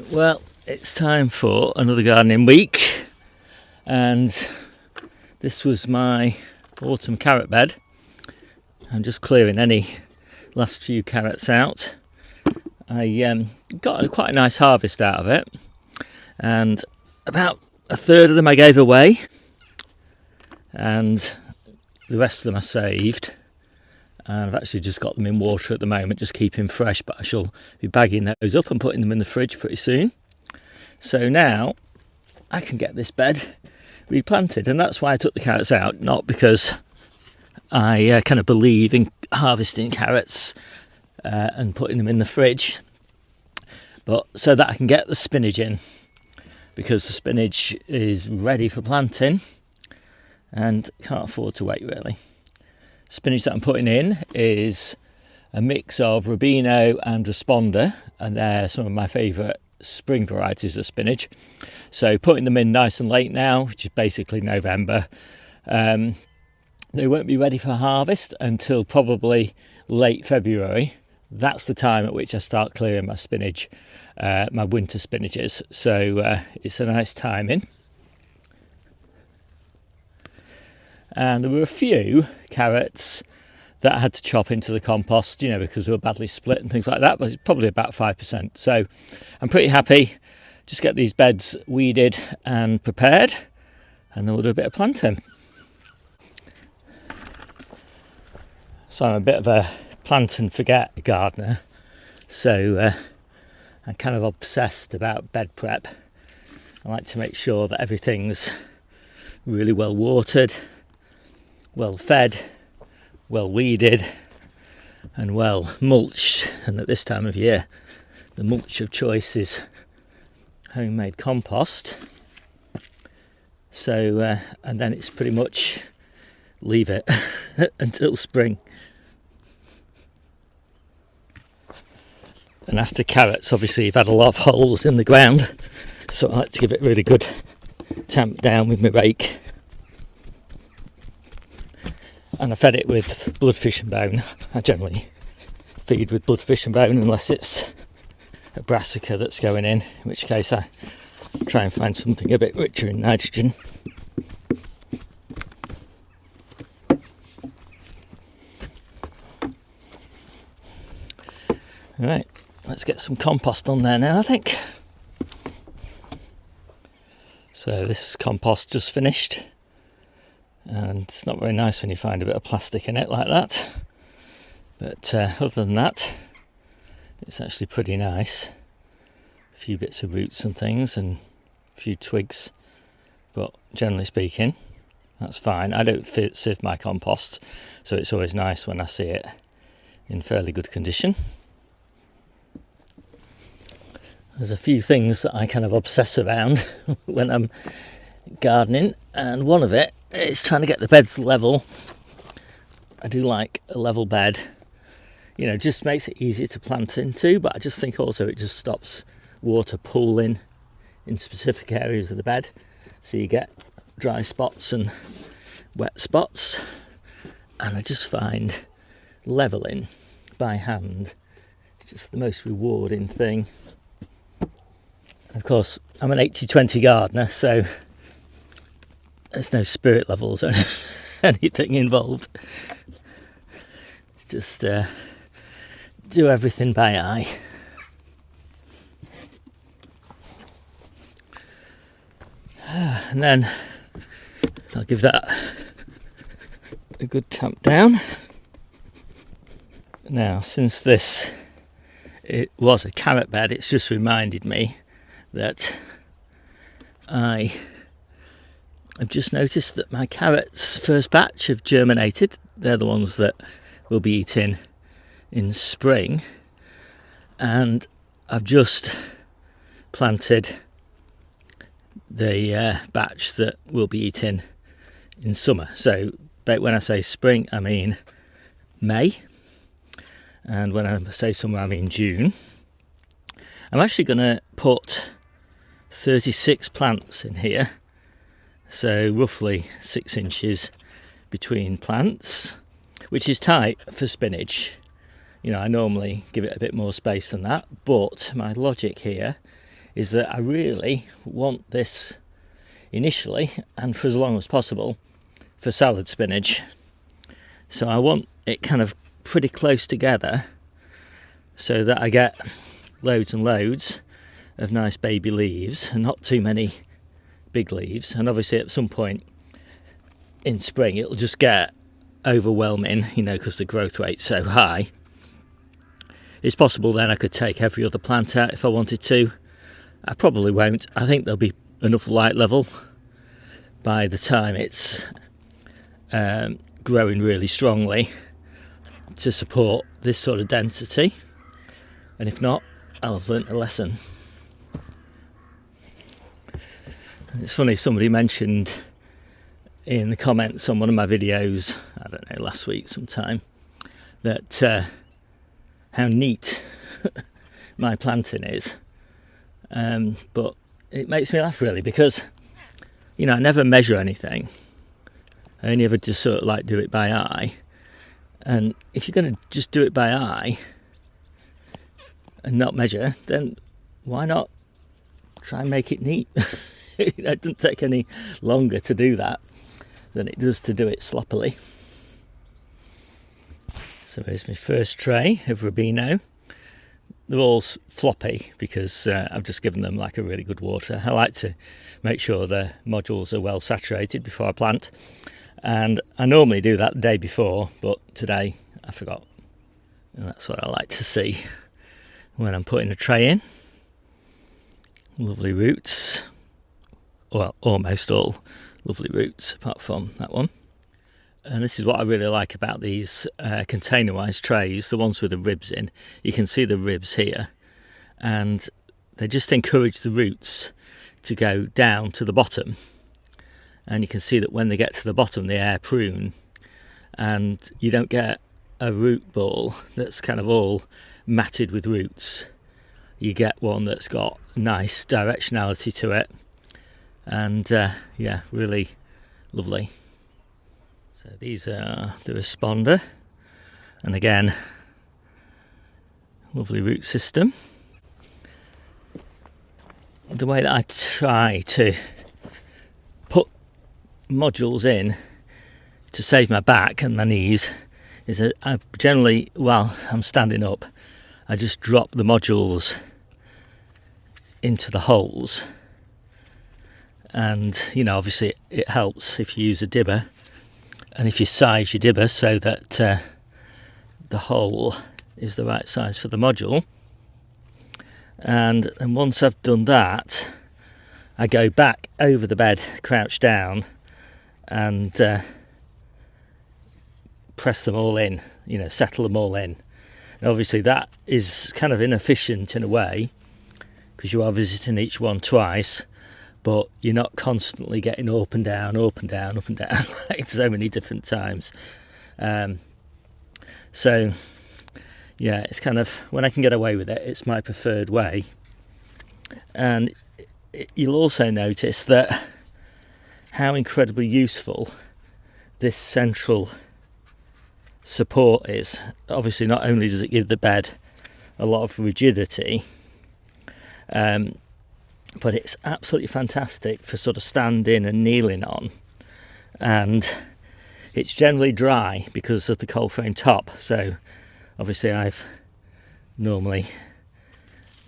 Well, it's time for another gardening week, and this was my autumn carrot bed. I'm just clearing any last few carrots out. I got quite a nice harvest out of it, and about a third of them I gave away, and the rest of them I saved. And I've actually just got them in water at the moment, just keeping fresh, but I shall be bagging those up and putting them in the fridge pretty soon. So now I can get this bed replanted, and that's why I took the carrots out, not because I kind of believe in harvesting carrots and putting them in the fridge, but so that I can get the spinach in, because the spinach is ready for planting and can't afford to wait really. Spinach that I'm putting in is a mix of Rubino and Responder, and they're some of my favourite spring varieties of spinach. So putting them in nice and late now, which is basically November. They won't be ready for harvest until probably late February. That's the time at which I start clearing my spinach, my winter spinaches. So it's a nice timing. And there were a few carrots that I had to chop into the compost, because they were badly split and things like that, but it's probably about 5%. So I'm pretty happy. Just get these beds weeded and prepared, and then we'll do a bit of planting. So I'm a bit of a plant and forget gardener, so I'm kind of obsessed about bed prep. I like to make sure that everything's really well watered, well fed, well weeded, and well mulched. And at this time of year, the mulch of choice is homemade compost. So and then it's pretty much leave it until spring. And after carrots, obviously you've had a lot of holes in the ground, so I like to give it a really good tamp down with my rake. And I fed it with bloodfish and bone. I generally feed with bloodfish and bone unless it's a brassica that's going in which case I try and find something a bit richer in nitrogen. Right, let's get some compost on there now, I think. So this compost just finished. And it's not very nice when you find a bit of plastic in it like that, but other than that it's actually pretty nice. A few bits of roots and things and a few twigs, but generally speaking that's fine. I don't sieve my compost, so it's always nice when I see it in fairly good condition. There's a few things that I kind of obsess around when I'm gardening, and one of it is trying to get the beds level. I do like a level bed, just makes it easier to plant into, but I just think also it just stops water pooling in specific areas of the bed, so you get dry spots and wet spots. And I just find levelling by hand just the most rewarding thing. Of course, I'm an 80-20 gardener, so there's no spirit levels or anything involved. It's just do everything by eye. And then I'll give that a good tamp down. Now, since it was a carrot bed, it's just reminded me that I've just noticed that my carrots first batch have germinated. They're the ones that we'll be eating in spring, and I've just planted the batch that we'll be eating in summer. So when I say spring I mean May, and when I say summer I mean June. I'm actually going to put 36 plants in here, so roughly 6 inches between plants, which is tight for spinach. I normally give it a bit more space than that, but my logic here is that I really want this initially, and for as long as possible, for salad spinach. So I want it kind of pretty close together so that I get loads and loads of nice baby leaves and not too many big leaves. And obviously at some point in spring it'll just get overwhelming, you know, because the growth rate's so high. It's possible then I could take every other plant out if I wanted to. I probably won't. I think there'll be enough light level by the time it's growing really strongly to support this sort of density, and if not, I'll have learnt a lesson. It's funny, somebody mentioned in the comments on one of my videos, I don't know, last week sometime, that how neat my planting is, but it makes me laugh really, because you know, I never measure anything. I only ever just sort of like do it by eye. And if you're going to just do it by eye and not measure, then why not try and make it neat? It doesn't take any longer to do that than it does to do it sloppily. So here's my first tray of Rubino. They're all floppy because I've just given them like a really good water. I like to make sure the modules are well saturated before I plant, and I normally do that the day before, but today I forgot. And that's what I like to see when I'm putting a tray in. Lovely roots, well, almost all lovely roots apart from that one. And this is what I really like about these containerised trays, the ones with the ribs in. You can see the ribs here, and they just encourage the roots to go down to the bottom. And you can see that when they get to the bottom, they air prune, and you don't get a root ball that's kind of all matted with roots. You get one that's got nice directionality to it, and yeah, really lovely. So these are the responder, and again, lovely root system. The way that I try to put modules in to save my back and my knees is that I generally, while I'm standing up, I just drop the modules into the holes, and you know, obviously it helps if you use a dibber. And if you size your dibber so that the hole is the right size for the module, and once I've done that, I go back over the bed, crouch down, and press them all in, you know, settle them all in. And obviously that is kind of inefficient in a way, because you are visiting each one twice, but you're not constantly getting up and down, up and down, up and down, like so many different times. So, yeah, it's kind of, when I can get away with it, it's my preferred way. And you'll also notice that how incredibly useful this central support is. Obviously, not only does it give the bed a lot of rigidity, but it's absolutely fantastic for sort of standing and kneeling on, and it's generally dry because of the cold frame top. So obviously I've normally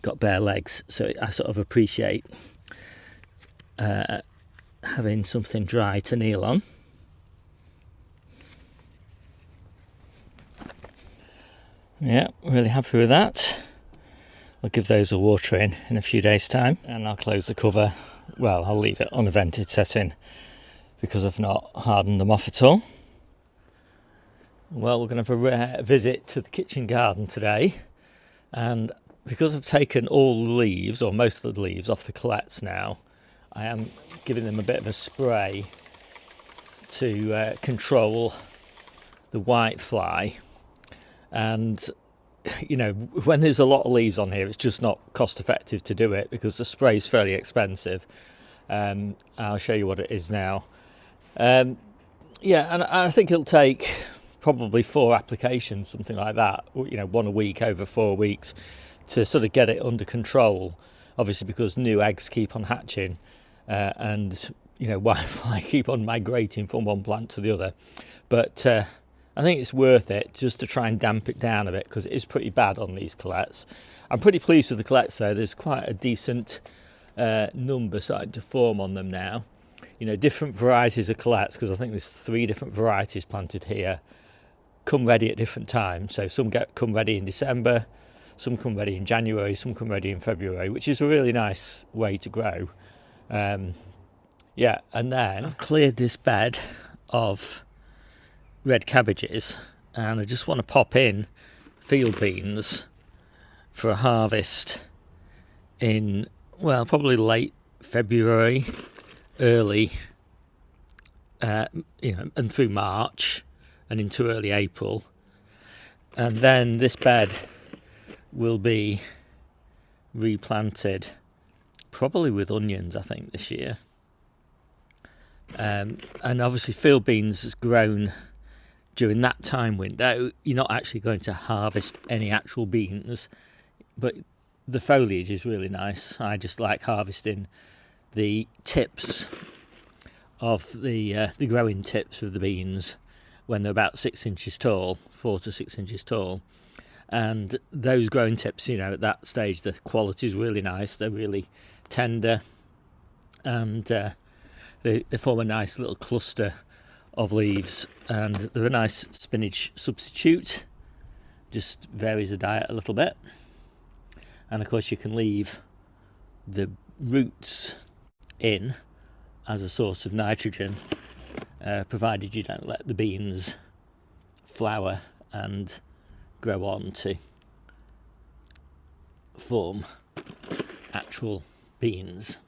got bare legs, so I sort of appreciate having something dry to kneel on. Yeah, really happy with that. I'll give those a water in a few days' time, and I'll close the cover. Well, I'll leave it on a vented setting because I've not hardened them off at all. Well, we're going to have a visit to the kitchen garden today, and because I've taken all the leaves, or most of the leaves, off the colettes now, I am giving them a bit of a spray to control the white fly. And you know, when there's a lot of leaves on here, it's just not cost effective to do it because the spray is fairly expensive. I'll show you what it is now. Yeah, and I think it'll take probably 4 applications, something like that, you know, 1 a week over 4 weeks, to sort of get it under control. obviously because new eggs keep on hatching, and you know, wildfly keep on migrating from one plant to the other. But I think it's worth it just to try and damp it down a bit, because it is pretty bad on these colettes. I'm pretty pleased with the colettes though. There's quite a decent number starting to form on them now. You know, different varieties of colettes, because I think there's 3 different varieties planted here, come ready at different times. So some come ready in December, some come ready in January, some come ready in February, which is a really nice way to grow. Yeah, and then I've cleared this bed of red cabbages, and I just want to pop in field beans for a harvest in, well, probably late February, early, you know, and through March and into early April. And then this bed will be replanted probably with onions, I think, this year. And obviously field beans has grown during that time window. You're not actually going to harvest any actual beans, but the foliage is really nice. I just like harvesting the tips of the growing tips of the beans when they're about 6 inches tall, 4 to 6 inches tall. And those growing tips, you know, at that stage the quality is really nice. They're really tender, and they form a nice little cluster of leaves, and they're a nice spinach substitute. Just varies the diet a little bit. And of course you can leave the roots in as a source of nitrogen, provided you don't let the beans flower and grow on to form actual beans,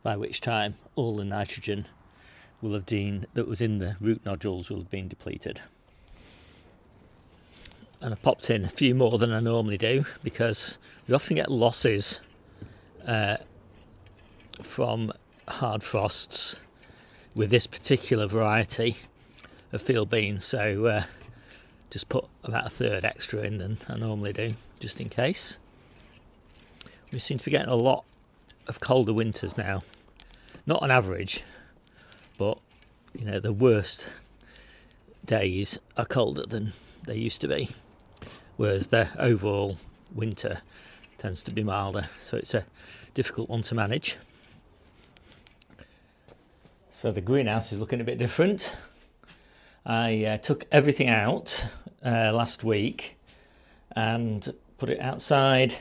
by which time all the nitrogen will have been, that was in the root nodules, will have been depleted. And I popped in a few more than I normally do, because we often get losses from hard frosts with this particular variety of field bean. So just put about a third extra in than I normally do, just in case. We seem to be getting a lot of colder winters now. Not on average, but you know, the worst days are colder than they used to be, whereas the overall winter tends to be milder. So it's a difficult one to manage. So the greenhouse is looking a bit different. I took everything out last week and put it outside,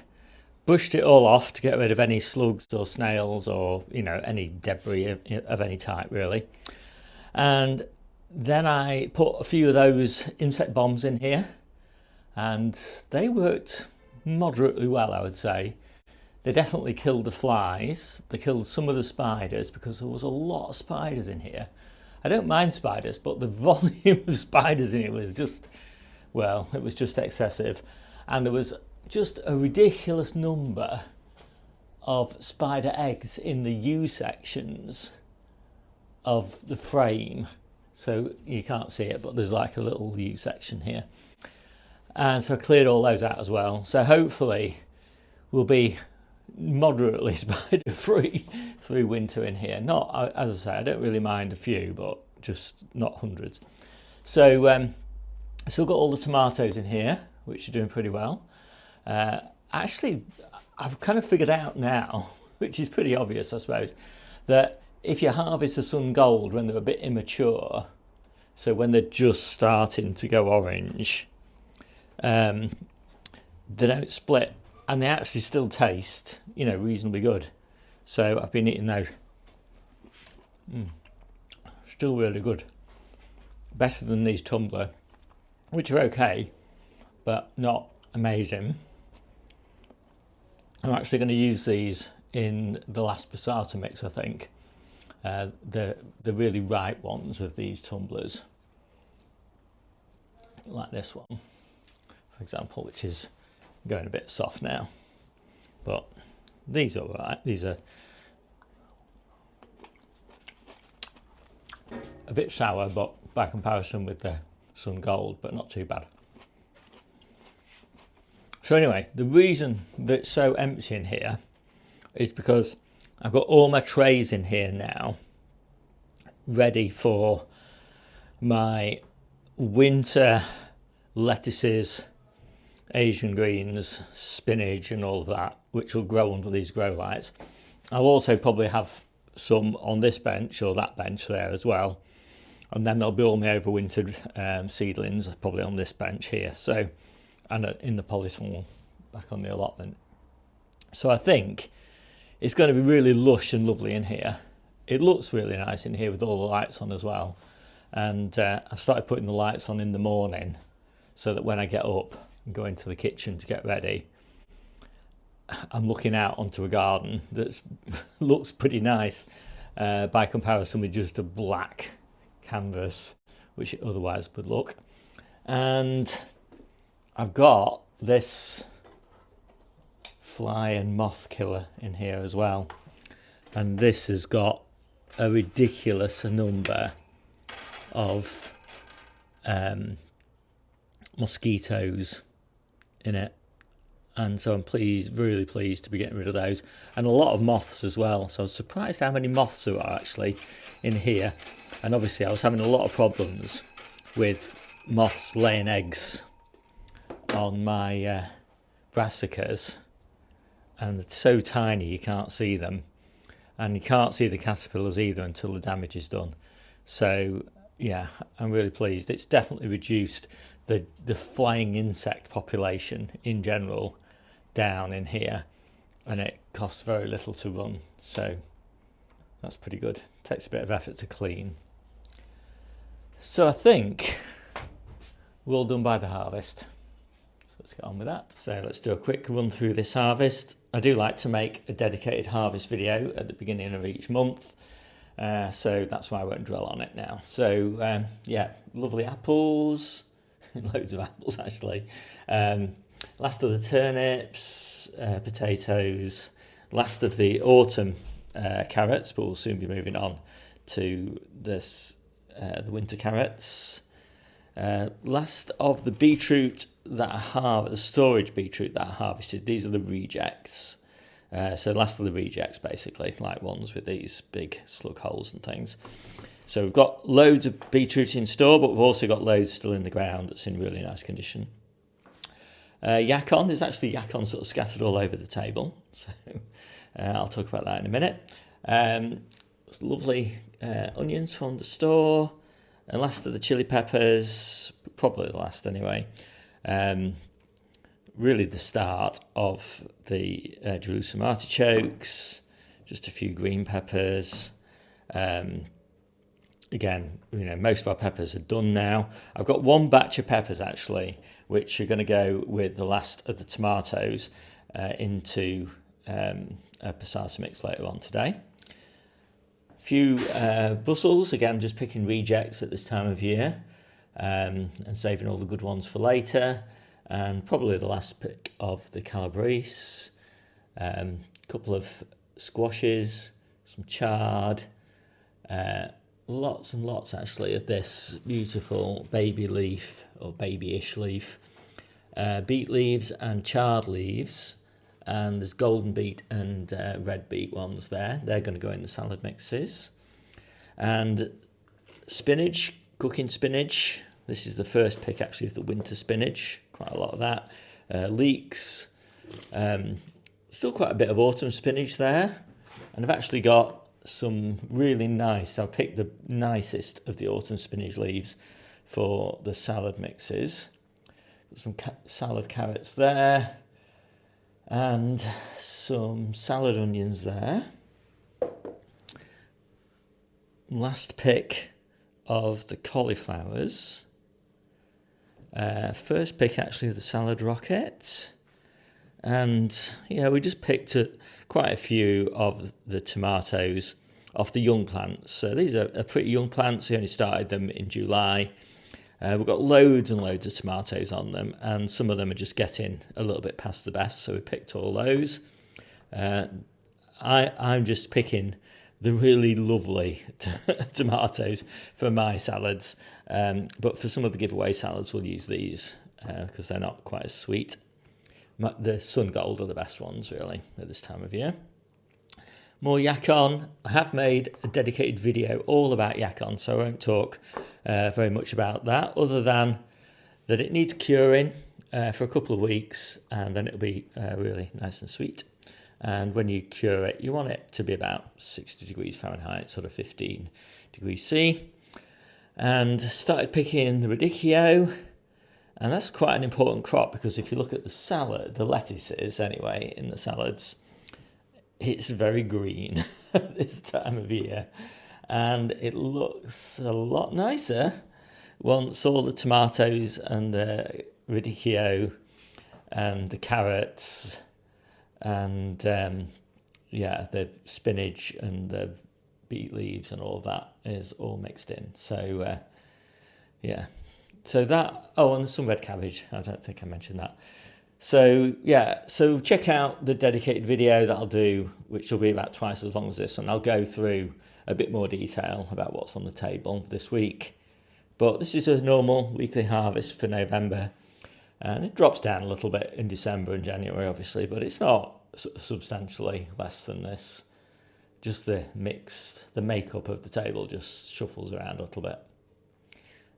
brushed it all off to get rid of any slugs or snails or, you know, any debris of any type really. And then I put a few of those insect bombs in here, and they worked moderately well, I would say. They definitely killed the flies. They killed some of the spiders, because there was a lot of spiders in here. I don't mind spiders, but the volume of spiders in it was just, well, it was just excessive. And there was just a ridiculous number of spider eggs in the U sections of the frame. So you can't see it, but there's like a little U section here. And so I cleared all those out as well. So hopefully we'll be moderately spider free through winter in here. Not, as I say, I don't really mind a few, but just not hundreds. So I still got all the tomatoes in here, which are doing pretty well. Actually, I've kind of figured out now, which is pretty obvious, I suppose, that if you harvest the sun gold when they're a bit immature, so when they're just starting to go orange, they don't split, and they actually still taste, you know, reasonably good. So I've been eating those. Still really good. Better than these tumbler, which are okay, but not amazing. I'm actually going to use these in the last passata mix, I think. The really ripe ones of these tumblers, like this one, for example, which is going a bit soft now. But these are all right. These are a bit sour, but by comparison with the sun gold, but not too bad. So anyway, the reason that it's so empty in here is because I've got all my trays in here now ready for my winter lettuces, Asian greens, spinach and all of that, which will grow under these grow lights. I'll also probably have some on this bench or that bench there as well, and then there'll be all my overwintered seedlings probably on this bench here, so, and in the polytunnel back on the allotment. So I think it's going to be really lush and lovely in here. It looks really nice in here with all the lights on as well, and I've started putting the lights on in the morning so that when I get up and go into the kitchen to get ready, I'm looking out onto a garden that looks pretty nice by comparison with just a black canvas, which it otherwise would look. And I've got this fly and moth killer in here as well, and this has got a ridiculous number of mosquitoes in it, and so I'm pleased, really pleased to be getting rid of those, and a lot of moths as well. So I was surprised how many moths there are actually in here, and obviously I was having a lot of problems with moths laying eggs on my brassicas, and they're so tiny you can't see them, and you can't see the caterpillars either until the damage is done. So yeah, I'm really pleased. It's definitely reduced the flying insect population in general down in here, and it costs very little to run, so that's pretty good. Takes a bit of effort to clean. So I think we're all done by the harvest. So let's get on with that. So let's do a quick run through this harvest. I do like to make a dedicated harvest video at the beginning of each month, so that's why I won't dwell on it now. So yeah, lovely apples, loads of apples actually. Last of the turnips, potatoes, last of the autumn carrots, but we'll soon be moving on to this the winter carrots. Last of the beetroot that the storage beetroot that I harvested. These are the rejects. So last of the rejects basically, like ones with these big slug holes and things. So we've got loads of beetroot in store, but we've also got loads still in the ground that's in really nice condition. Yacon, there's actually yacon sort of scattered all over the table, so I'll talk about that in a minute. Lovely onions from the store, and last of the chili peppers, probably the last anyway. Really the start of the Jerusalem artichokes, just a few green peppers. Again, you know, most of our peppers are done now. I've got one batch of peppers actually, which are going to go with the last of the tomatoes into a passata mix later on today. A few Brussels, again, just picking rejects at this time of year, and saving all the good ones for later. And probably the last pick of the calabrese, a couple of squashes, some chard, lots and lots actually of this beautiful baby leaf or babyish leaf, beet leaves and chard leaves, and there's golden beet and red beet ones there. They're going to go in the salad mixes. And spinach, cooking spinach. This is the first pick actually of the winter spinach, quite a lot of that. Leeks, still quite a bit of autumn spinach there. And I've actually got some really nice, I'll pick the nicest of the autumn spinach leaves for the salad mixes. Got some salad carrots there, and some salad onions there. Last pick of the cauliflowers. First pick actually of the salad rocket, and yeah, we just picked quite a few of the tomatoes off the young plants. So these are pretty young plants. We only started them in July. We've got loads and loads of tomatoes on them, and some of them are just getting a little bit past the best, so we picked all those. I'm just picking the really lovely tomatoes for my salads, but for some of the giveaway salads we'll use these because they're not quite as sweet. The sun gold are the best ones really at this time of year. More yacon. I have made a dedicated video all about yacon, so I won't talk very much about that, other than that it needs curing for a couple of weeks, and then it'll be really nice and sweet. And when you cure it, you want it to be about 60 degrees Fahrenheit, sort of 15 degrees C. And started picking the radicchio, and that's quite an important crop, because if you look at the salad, the lettuces anyway, in the salads, it's very green at this time of year, and it looks a lot nicer once all the tomatoes and the radicchio and the carrots and the spinach and the beet leaves and all of that is all mixed in. So so that, and some red cabbage, I don't think I mentioned that. So so check out the dedicated video that I'll do, which will be about twice as long as this, and I'll go through a bit more detail about what's on the table this week. But this is a normal weekly harvest for November, and it drops down a little bit in December and January, obviously, but it's not substantially less than this. Just the makeup of the table just shuffles around a little bit.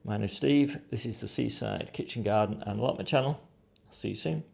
My name's Steve. This is the Seaside Kitchen Garden and Allotment channel. I'll see you soon.